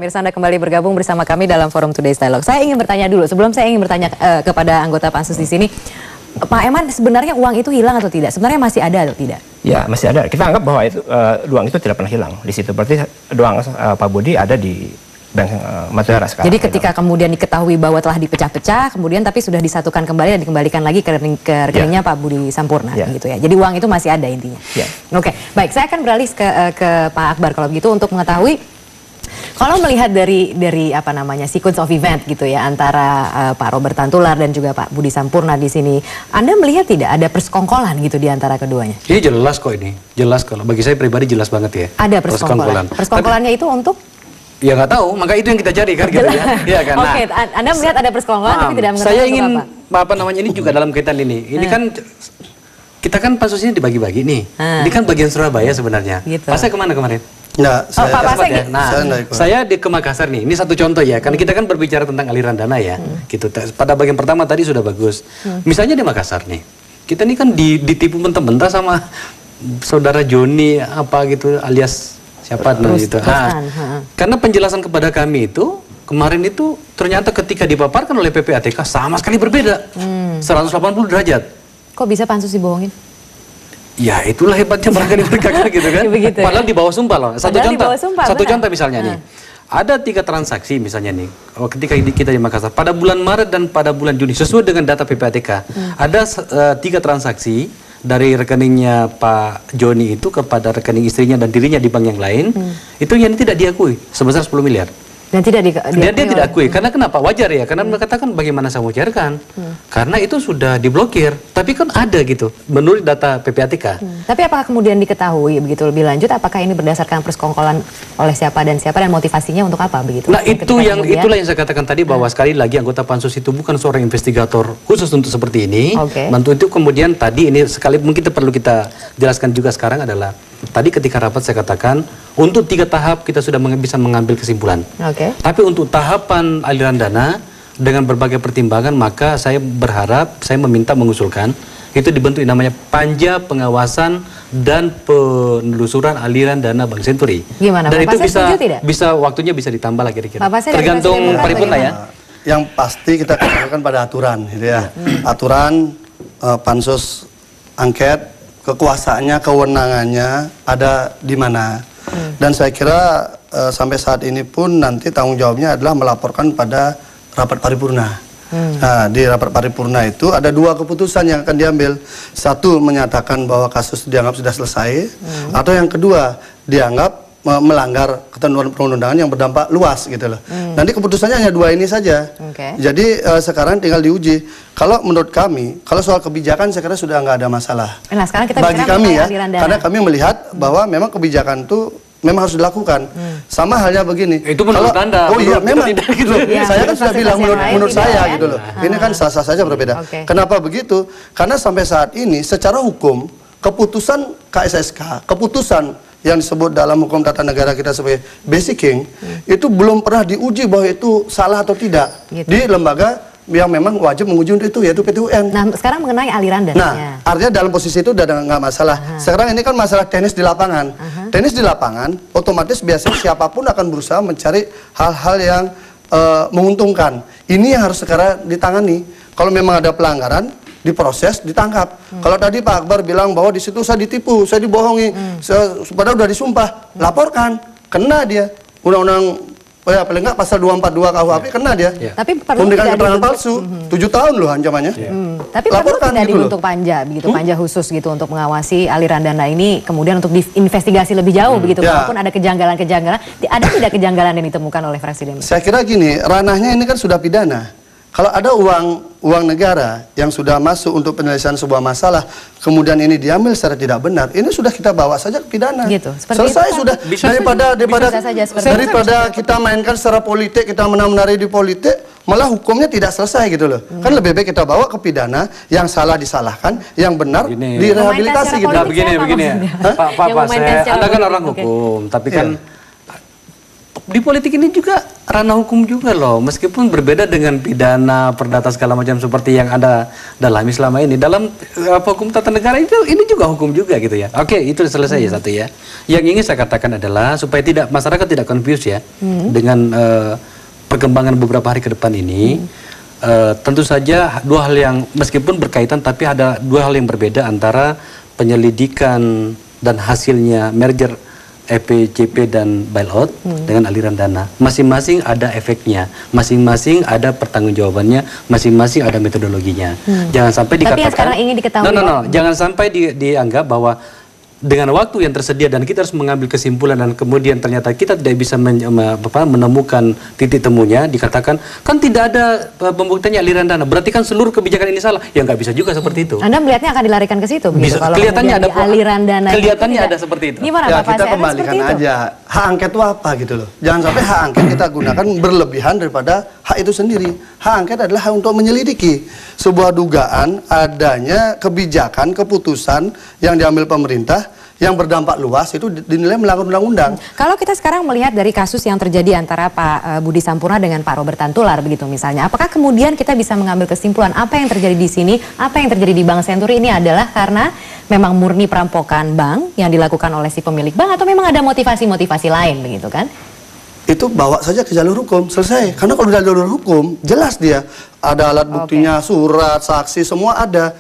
Pemirsa, Anda kembali bergabung bersama kami dalam Forum Today's Dialogue. Saya ingin bertanya dulu, sebelum saya ingin bertanya kepada anggota Pansus di sini, Pak Eman, sebenarnya uang itu hilang atau tidak? Sebenarnya masih ada atau tidak? Ya, masih ada. Kita anggap bahwa itu uang itu tidak pernah hilang di situ. Berarti uang Pak Budi ada di Bank Madura sekarang. Jadi ketika kemudian diketahui bahwa telah dipecah-pecah, kemudian tapi sudah disatukan kembali dan dikembalikan lagi ke rekeningnya Pak Budi Sampurna, gitu ya. Jadi uang itu masih ada intinya. Oke, baik. Saya akan beralih ke Pak Akbar kalau begitu untuk mengetahui. Kalau melihat dari apa namanya sequence of event gitu ya antara Pak Robert Tantular dan juga Pak Budi Sampurna di sini, Anda melihat tidak ada persekongkolan gitu di antara keduanya? Ini jelas kok ini, jelas kalau bagi saya pribadi jelas banget ya. Ada persekongkolan. Persekongkolannya itu untuk? Ya nggak tahu, maka itu yang kita cari kan gitu ya. Ya kan. Oke, Anda melihat ada persekongkolan tapi tidak mengetahui saya ingin apa namanya ini juga dalam kaitan ini. Ini kan kita kan pansusnya dibagi-bagi nih. Ini kan bagian Surabaya sebenarnya. Gitu. Pas saya kemana kemarin? Nah, saya di ke Makassar nih. Ini satu contoh ya. Karena kita kan berbicara tentang aliran dana ya. Gitu. Pada bagian pertama tadi sudah bagus. Misalnya di Makassar nih. Kita nih kan ditipu mentah-mentah sama saudara Joni apa gitu alias siapa gitu. Karena penjelasan kepada kami itu kemarin itu ternyata ketika dipaparkan oleh PPATK sama sekali berbeda. 180 derajat. Kok bisa pansus dibohongin? Ya itulah hebatnya mereka gitu kan. Begitu, padahal di bawah sumpah loh. Satu benar. contoh misalnya nih. Ada 3 transaksi misalnya nih. Ketika kita di Makassar pada bulan Maret dan pada bulan Juni sesuai dengan data PPATK. Ada 3 transaksi dari rekeningnya Pak Joni itu kepada rekening istrinya dan dirinya di bank yang lain. Itu yang tidak diakui sebesar 10 miliar. Dan tidak dia tidak akui. Karena kenapa? Wajar ya. Karena mereka katakan bagaimana saya mengujarkan. Karena itu sudah diblokir. Tapi kan ada gitu. Menurut data PPATK. Tapi apakah kemudian diketahui begitu lebih lanjut? Apakah ini berdasarkan persekongkolan oleh siapa dan siapa dan motivasinya untuk apa begitu? Nah itulah yang saya katakan tadi bahwa sekali lagi anggota pansus itu bukan seorang investigator khusus untuk seperti ini. Bantu itu kemudian tadi ini sekali mungkin perlu kita jelaskan juga sekarang adalah tadi ketika rapat saya katakan untuk 3 tahap kita sudah bisa mengambil kesimpulan. Tapi untuk tahapan aliran dana dengan berbagai pertimbangan maka saya berharap, saya meminta mengusulkan itu dibentuk namanya Panja Pengawasan dan Penelusuran Aliran Dana Bank Senturi. Gimana? Dan itu bisa waktunya bisa ditambah lah kira-kira. Tergantung paripurna ya. Yang pasti kita katakan pada aturan, gitu ya. Aturan pansus angket, kekuasaannya, kewenangannya ada di mana. Dan saya kira sampai saat ini pun nanti tanggung jawabnya adalah melaporkan pada rapat paripurna. Nah, di rapat paripurna itu ada 2 keputusan yang akan diambil. Satu menyatakan bahwa kasus dianggap sudah selesai, atau yang kedua dianggap melanggar ketentuan perundang-undangan yang berdampak luas gitu loh. Nanti keputusannya hanya 2 ini saja. Jadi sekarang tinggal diuji. Kalau menurut kami, kalau soal kebijakan saya kira sudah nggak ada masalah. Nah, sekarang kita bagi kami ya, karena kami melihat bahwa memang kebijakan itu memang harus dilakukan. Sama halnya begini. Itu menurut Anda. Oh iya, memang gitu. Saya kan sudah bilang menurut saya gitu loh. Ini kan sah-sah saja berbeda. Kenapa begitu? Karena sampai saat ini secara hukum keputusan KSSK, keputusan yang disebut dalam hukum tata negara kita sebagai basicing itu belum pernah diuji bahwa itu salah atau tidak di lembaga yang memang wajib menguji untuk itu, yaitu PT UN. Nah, sekarang mengenai aliran dananya. Nah, artinya dalam posisi itu udah nggak masalah. Sekarang ini kan masalah teknis di lapangan. Teknis di lapangan, otomatis biasanya siapapun akan berusaha mencari hal-hal yang menguntungkan. Ini yang harus sekarang ditangani. Kalau memang ada pelanggaran, diproses, ditangkap. Kalau tadi Pak Akbar bilang bahwa di situ saya ditipu, saya dibohongi, padahal udah disumpah, laporkan, kena dia. Undang-undang ya paling nggak pasal 242 KUHP kena dia. Tapi perlu memberikan keterangan palsu, 7 tahun loh ancamannya. Tapi perlu tidak dibentuk panja begitu, panja khusus gitu untuk mengawasi aliran dana ini, kemudian untuk diinvestigasi lebih jauh begitu, walaupun ada kejanggalan-kejanggalan, ada tidak kejanggalan yang ditemukan oleh fraksi Demokrat? Saya kira gini, ranahnya ini kan sudah pidana. Kalau ada uang negara yang sudah masuk untuk penyelesaian sebuah masalah, kemudian ini diambil secara tidak benar, ini sudah kita bawa saja ke pidana. Gitu. Selesai sudah. Daripada kita mainkan secara politik, kita menari di politik, malah hukumnya tidak selesai gitu loh. Kan lebih baik kita bawa ke pidana, yang salah disalahkan, yang benar direhabilitasi gitu. Begini ya. Pak, Anda kan orang hukum, tapi kan di politik ini juga ranah hukum juga loh, meskipun berbeda dengan pidana, perdata segala macam seperti yang ada dalami selama ini. Dalam hukum tata negara itu ini juga hukum juga gitu ya. Oke, itu selesai ya satu ya. Yang ingin saya katakan adalah supaya masyarakat tidak confused ya dengan perkembangan beberapa hari ke depan ini. Tentu saja dua hal yang meskipun berkaitan tapi ada dua hal yang berbeda antara penyelidikan dan hasilnya merger EPCP dan bailout dengan aliran dana. Masing-masing ada efeknya, masing-masing ada pertanggungjawabannya, masing-masing ada metodologinya. Jangan sampai dikatakan. Tapi yang sekarang ingin diketahui. Jangan sampai dianggap bahwa dengan waktu yang tersedia dan kita harus mengambil kesimpulan dan kemudian ternyata kita tidak bisa menemukan titik temunya, dikatakan kan tidak ada pembuktiannya aliran dana, berarti kan seluruh kebijakan ini salah. Ya nggak bisa juga seperti itu. Anda melihatnya akan dilarikan ke situ begitu? Bisa, kelihatannya ada aliran dana. Kelihatannya ada seperti itu. Gimana ya, Bapak? kita kembalikan aja hak angket itu apa gitu loh. Jangan sampai hak angket kita gunakan berlebihan daripada hak itu sendiri. Hak angket adalah hak untuk menyelidiki sebuah dugaan adanya kebijakan, keputusan yang diambil pemerintah yang berdampak luas itu dinilai melanggar undang-undang. Kalau kita sekarang melihat dari kasus yang terjadi antara Pak Budi Sampurna dengan Pak Robert Tantular begitu misalnya, apakah kemudian kita bisa mengambil kesimpulan apa yang terjadi di sini, apa yang terjadi di Bank Senturi ini adalah karena memang murni perampokan bank yang dilakukan oleh si pemilik bank atau memang ada motivasi-motivasi lain begitu kan? Itu bawa saja ke jalur hukum, selesai. Karena kalau di jalur hukum, jelas dia. Ada alat buktinya, surat, saksi, semua ada.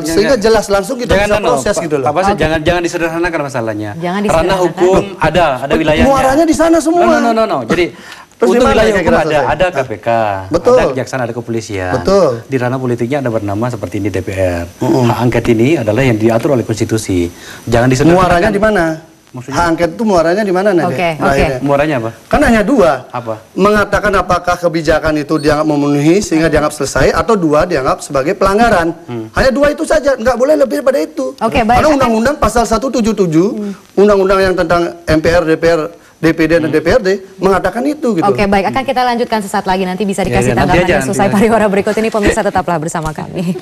Sehingga jelas langsung kita bisa proses gitu loh. Jangan disederhanakan masalahnya. Ranah hukum ada wilayahnya. Muaranya di sana semua. No. Jadi untuk wilayah hukum ada KPK, ada kejaksaan, ada kepolisian. Betul. Di ranah politiknya ada bernama seperti ini DPR. Hak angket ini adalah yang diatur oleh konstitusi. Jangan disederhanakan. Muaranya di mana? Hak angket itu muaranya di mana nanti? Muaranya apa? Kan hanya dua. Apa? Mengatakan apakah kebijakan itu dianggap memenuhi sehingga dianggap selesai atau dua dianggap sebagai pelanggaran. Hanya dua itu saja, nggak boleh lebih daripada itu. Karena undang-undang pasal 177, undang-undang yang tentang MPR, DPR, DPD dan DPRD mengatakan itu gitu. Baik, akan kita lanjutkan sesaat lagi, nanti bisa dikasih tanggapan sesuai pariwara berikut ini. Pemirsa tetaplah bersama kami.